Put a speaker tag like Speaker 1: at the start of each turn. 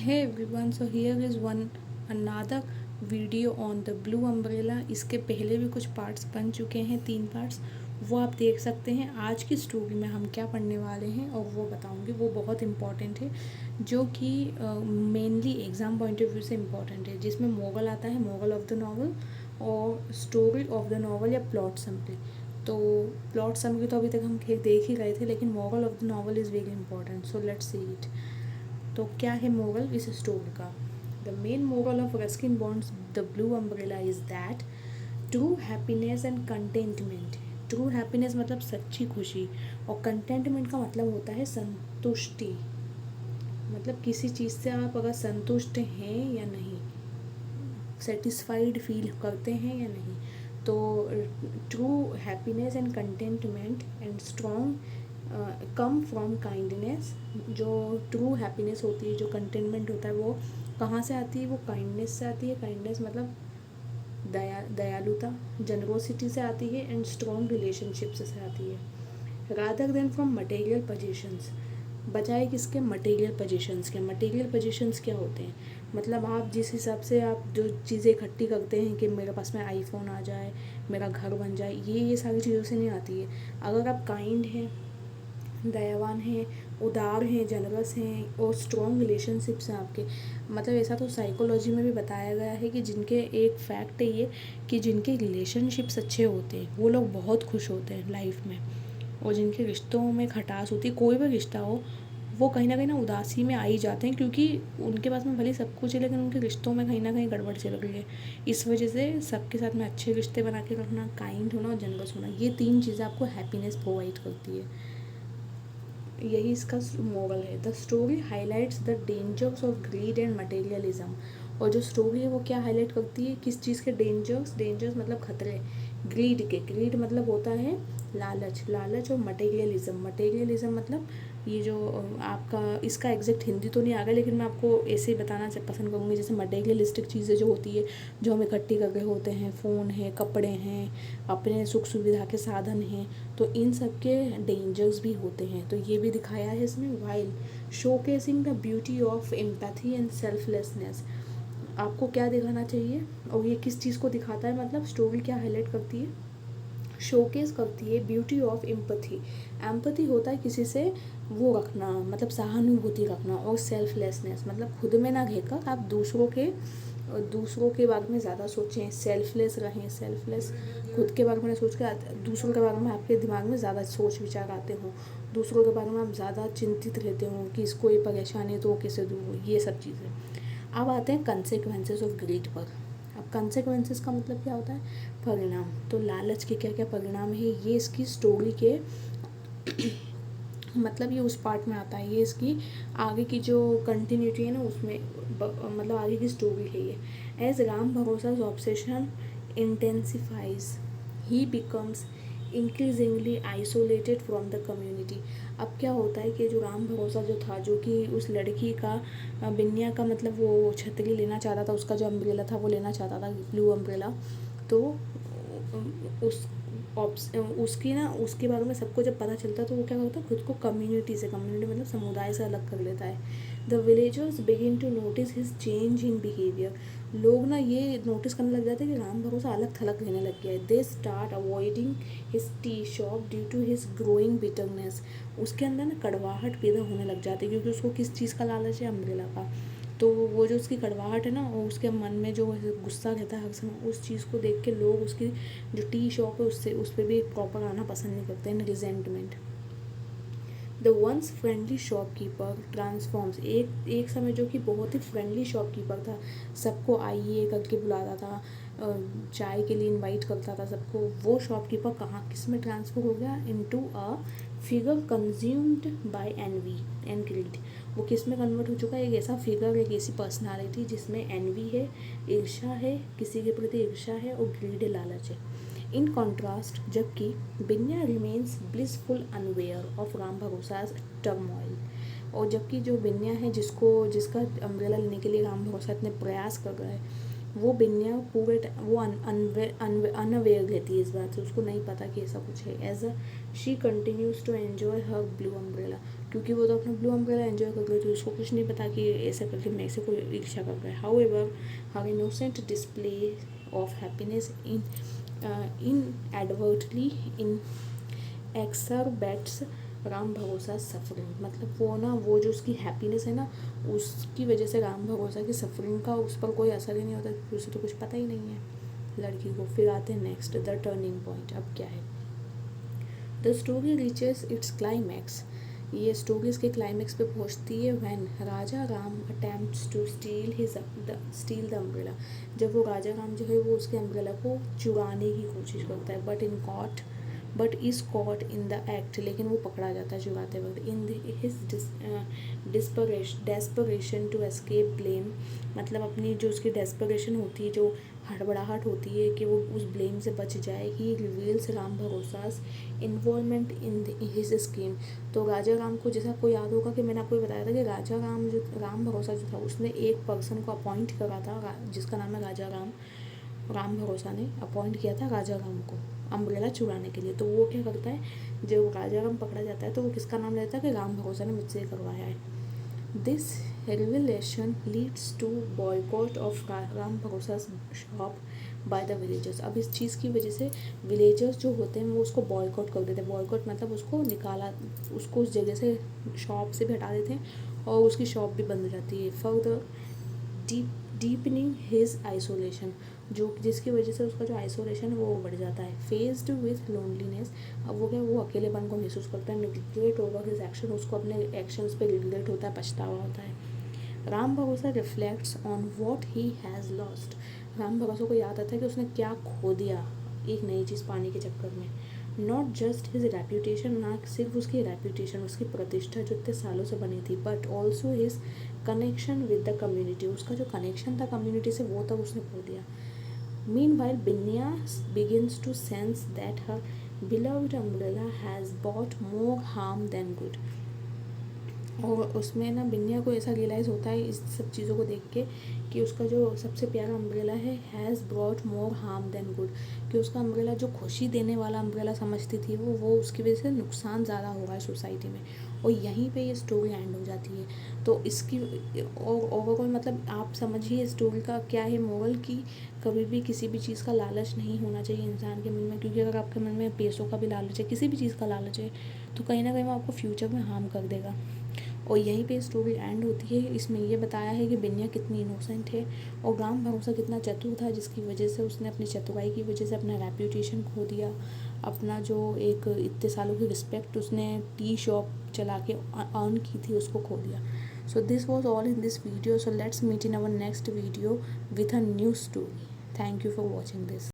Speaker 1: Hey everyone, so here is one another video on the blue umbrella. इसके पहले भी कुछ पार्ट्स बन चुके हैं, 3 पार्ट्स, वो आप देख सकते हैं। आज की स्टोरी में हम क्या पढ़ने वाले हैं और वो बताऊंगी। वो बहुत इम्पॉर्टेंट है, जो कि mainly exam point of view से इम्पॉर्टेंट है, जिसमें मोगल आता है, मोगल ऑफ द नॉवल और स्टोरी ऑफ द नॉवल या प्लॉट समरी। तो प्लॉट समरी तो अभी तक हम देख ही रहे थे, लेकिन moral of the novel is very important, so let's see it. तो क्या है मोरल इस स्टोरी का? The main moral of Ruskin Bond's the blue umbrella is that true happiness and contentment. True happiness मतलब सच्ची खुशी, और कंटेंटमेंट का मतलब होता है संतुष्टि। मतलब किसी चीज़ से आप अगर संतुष्ट हैं या नहीं, सेटिस्फाइड फील करते हैं या नहीं। तो true happiness and contentment and strong come from kindness. जो ट्रू हैप्पीनेस होती है, जो कंटेंटमेंट होता है, वो कहाँ से आती है? वो काइंडनेस से आती है। काइंडनेस मतलब दयालुता, जनरोसिटी से आती है, एंड स्ट्रॉन्ग रिलेशनशिप से आती है। Rather than from material positions, बजाय किसके? मटेरियल पोजीशंस के। मटेरियल पोजीशंस क्या होते हैं? मतलब आप जिस हिसाब से आप जो चीज़ें इकट्ठी करते हैं कि मेरे पास में आईफोन आ जाए, मेरा घर बन जाए, ये सारी चीज़ों से नहीं आती है। अगर आप काइंड हैं, दयावान हैं, उदार हैं, जनरस हैं और स्ट्रॉन्ग रिलेशनशिप्स हैं आपके, मतलब ऐसा तो साइकोलॉजी में भी बताया गया है कि जिनके, एक फैक्ट है ये, कि जिनके रिलेशनशिप्स अच्छे होते हैं वो लोग बहुत खुश होते हैं लाइफ में। और जिनके रिश्तों में खटास होती है, कोई भी रिश्ता हो, वो कहीं ना उदासी में आ ही जाते हैं, क्योंकि उनके पास में भले सब कुछ है, लेकिन उनके रिश्तों में कहीं ना कहीं गड़बड़ चल रही है। इस वजह से सबके साथ में अच्छे रिश्ते बना के रखना, काइंड होना और जनरस होना, ये 3 चीज़ें आपको हैप्पीनेस प्रोवाइड करती है। यही इसका मोरल है। The story highlights the dangers of grid and materialism. और जो स्टोरी है वो क्या हाईलाइट करती है? किस चीज़ के डेंजर्स? डेंजर्स मतलब खतरे, ग्रीड के। ग्रीड मतलब होता है लालच, लालच। और मटेरियलिज्म, मटेरियलिज्म मतलब ये जो आपका, इसका एग्जैक्ट हिंदी तो नहीं आ गया, लेकिन मैं आपको ऐसे ही बताना पसंद करूँगी। जैसे मटेरियलिस्टिक चीज़ें जो होती है, जो हम इकट्ठी कर रहे होते हैं, फ़ोन है, कपड़े हैं, अपने सुख सुविधा के साधन हैं, तो इन सब के डेंजर्स भी होते हैं। तो ये भी दिखाया है इसमें। While showcasing the beauty of empathy and selflessness. आपको क्या दिखाना चाहिए और ये किस चीज़ को दिखाता है? मतलब स्टोरी क्या हाईलाइट करती है? शोकेस करती है ब्यूटी ऑफ एम्पैथी। एम्पैथी होता है किसी से वो रखना, मतलब सहानुभूति रखना। और सेल्फलेसनेस मतलब खुद में ना रहकर आप दूसरों के बारे में ज़्यादा सोचें, सेल्फलेस रहें। सेल्फलेस, खुद के बारे में सोच के दूसरों के बारे में आपके दिमाग में ज़्यादा सोच विचार आते हों, दूसरों के बारे में आप ज़्यादा चिंतित रहते हों कि इसको ये परेशानी तो कैसे दूर हो, ये सब चीज़ें। अब आते हैं कंसेक्वेंसेस ऑफ ग्रीड पर। अब कंसेक्वेंसेस का मतलब क्या होता है? परिणाम। तो लालच के क्या क्या परिणाम है, ये इसकी स्टोरी के मतलब ये उस पार्ट में आता है। ये इसकी आगे की जो कंटिन्यूटी है ना, उसमें मतलब आगे की स्टोरी है ये। एज राम भरोसा obsession intensifies, he becomes increasingly isolated from the community. अब क्या होता है कि जो राम भरोसा जो था, जो कि उस लड़की का, बिन्या का, मतलब वो छतरी लेना चाहता था, उसका जो अम्ब्रेला था वो लेना चाहता था, ब्लू अम्ब्रेला। तो उस उसकी ना, उसके बारे में सबको जब पता चलता है तो वो क्या करता है? खुद को कम्युनिटी से, कम्युनिटी मतलब समुदाय से अलग कर लेता है। The villagers begin to notice his change in behaviour. लोग ना ये नोटिस करने लग जाते हैं कि राम भरोसा अलग थलग रहने लग गया है। They start avoiding his tea shop due to his growing bitterness. उसके अंदर ना कड़वाहट पैदा होने लग जाती है, क्योंकि उसको किस चीज़ का लालच है? अम्ब्रेला का। तो वो जो उसकी कड़वाहट है ना, और उसके मन में जो गुस्सा रहता है हर समय, उस चीज़ को देख के लोग उसकी जो टी शॉप है उससे, उस पर भी प्रॉपर आना पसंद नहीं करते हैं। Resentment. The ones friendly shopkeeper transforms. एक समय जो कि बहुत ही फ्रेंडली शॉपकीपर था, सबको आइए करके बुलाता था, चाय के लिए इनवाइट करता था सबको, वो शॉपकीपर कहाँ, किस में ट्रांसफर हो गया? Into a figure consumed by envy and greed. वो किस में कन्वर्ट हो चुका है? एक ऐसा फिगर, एक ऐसी पर्सनालिटी जिसमें एनवी है, ईर्ष्या है, किसी के प्रति ईर्ष्या है, और ग्रीड है, लालच है। इन कॉन्ट्रास्ट, जबकि Binya remains blissful unaware of Ram Bharosa's turmoil. और जबकि जो बिन्या है, जिसका अम्ब्रेला लेने के लिए राम भरोसा इतने प्रयास कर रहा है, वो बिन्या पूरे वो अनअवेयर रहती है इस बात से, उसको नहीं पता कि ऐसा कुछ है। As a she continues to enjoy her blue umbrella. क्योंकि वो तो अपना ब्लू अम्ब्रेला एंजॉय कर रही थी, उसको कुछ नहीं पता कि ऐसे करके मेरे से कोई रिक्शा कर रहा है। However her innocent display of happiness inadvertently in exacerbates Ram Bharosa suffering. मतलब वो ना, वो जो उसकी हैप्पीनेस है ना, उसकी वजह से राम भरोसा की सफरिंग का उस पर कोई असर ही नहीं होता, क्योंकि उसे तो कुछ पता ही नहीं है लड़की को। फिर आते हैं नेक्स्ट, द टर्निंग पॉइंट। अब क्या है, the story reaches its climax. ये स्टोरी इसके क्लाइमैक्स पे पहुंचती है when Raja Ram attempts to steal the umbrella. जब वो राजा राम जो है वो उसके अम्ब्रेला को चुराने की कोशिश करता है, but is caught in the act. लेकिन वो पकड़ा जाता है चुराते वक्त। In his desperation to escape blame. मतलब अपनी जो उसकी डेस्परेशन होती है, जो हड़बड़ाहट होती है कि वो उस ब्लेम से बच जाए, he reveals Ram Bharosa's involvement in his scheme. तो राजा राम को, जैसा आपको याद होगा कि मैंने आपको बताया था कि राम भरोसा जो था, उसने एक पर्सन को अपॉइंट करा था जिसका नाम है राजा राम। राम भरोसा ने अपॉइंट किया था राजा राम को अम्ब्रेला चुराने के लिए। तो वो क्या करता है, जब राजा राम पकड़ा जाता है तो वो किसका नाम लेता है कि राम भरोसा ने मुझसे करवाया है। This revelation leads to boycott of Ram भरोसा शॉप बाय द विलेजर्स। अब इस चीज़ की वजह से विलेजर्स जो होते हैं वो उसको बॉयकॉट कर देते हैं। बॉयकॉट मतलब उसको निकाला, उसको उस जगह से, शॉप से भी हटा देते हैं और उसकी शॉप भी बंद हो जाती है। For the deepening his isolation, जो जिसकी वजह से उसका जो आइसोलेशन है वो बढ़ जाता है। फेस्ड विथ लोनलीनेस, अब वो क्या, वो अकेलेपन को महसूस करता है। रिग्रेट ओवर हिज एक्शन, उसको अपने एक्शंस पे रिग्रेट होता है, पछतावा होता है। राम भरोसा reflects on what he has lost. Ram भरोसा को याद आता है कि उसने क्या खो दिया एक नई चीज़ पाने के चक्कर में। नॉट जस्ट हिज रेप्यूटेशन, ना सिर्फ उसकी रेप्यूटेशन, उसकी प्रतिष्ठा जो इतने सालों से बनी थी, but also his connection with the community. उसका जो कनेक्शन था कम्युनिटी से, वो तब उसने खो दिया। Meanwhile, Binya begins to sense that her beloved umbrella has brought more harm than good. और उसमें ना बिन्या को ऐसा रियलाइज़ होता है इस सब चीज़ों को देख के कि उसका जो सबसे प्यारा अम्ब्रेला है has brought more harm then good. कि उसका अम्ब्रेला जो खुशी देने वाला अम्ब्रेला समझती थी वो उसकी वजह से नुकसान ज़्यादा हो रहा है सोसाइटी में। और यहीं पे ये स्टोरी एंड हो जाती है। तो इसकी ओवरऑल मतलब आप समझिए स्टोरी का क्या है मोरल, कि कभी भी किसी भी चीज़ का लालच नहीं होना चाहिए इंसान के मन में। क्योंकि अगर आपके मन में पैसों का भी लालच है, किसी भी चीज़ का लालच है, तो कहीं ना कहीं वो आपको फ्यूचर में हार्म कर देगा। और यहीं पे स्टोरी एंड होती है। इसमें ये बताया है कि बिन्या कितनी इनोसेंट है और राम भरोसा कितना चतुर था, जिसकी वजह से उसने अपनी चतुराई की वजह से अपना रेप्यूटेशन खो दिया, अपना जो एक इतने सालों की रिस्पेक्ट उसने टी शॉप चला के अर्न की थी उसको खो दिया। So this was all in this video. So let's meet in our next video with a new story. Thank you for watching this.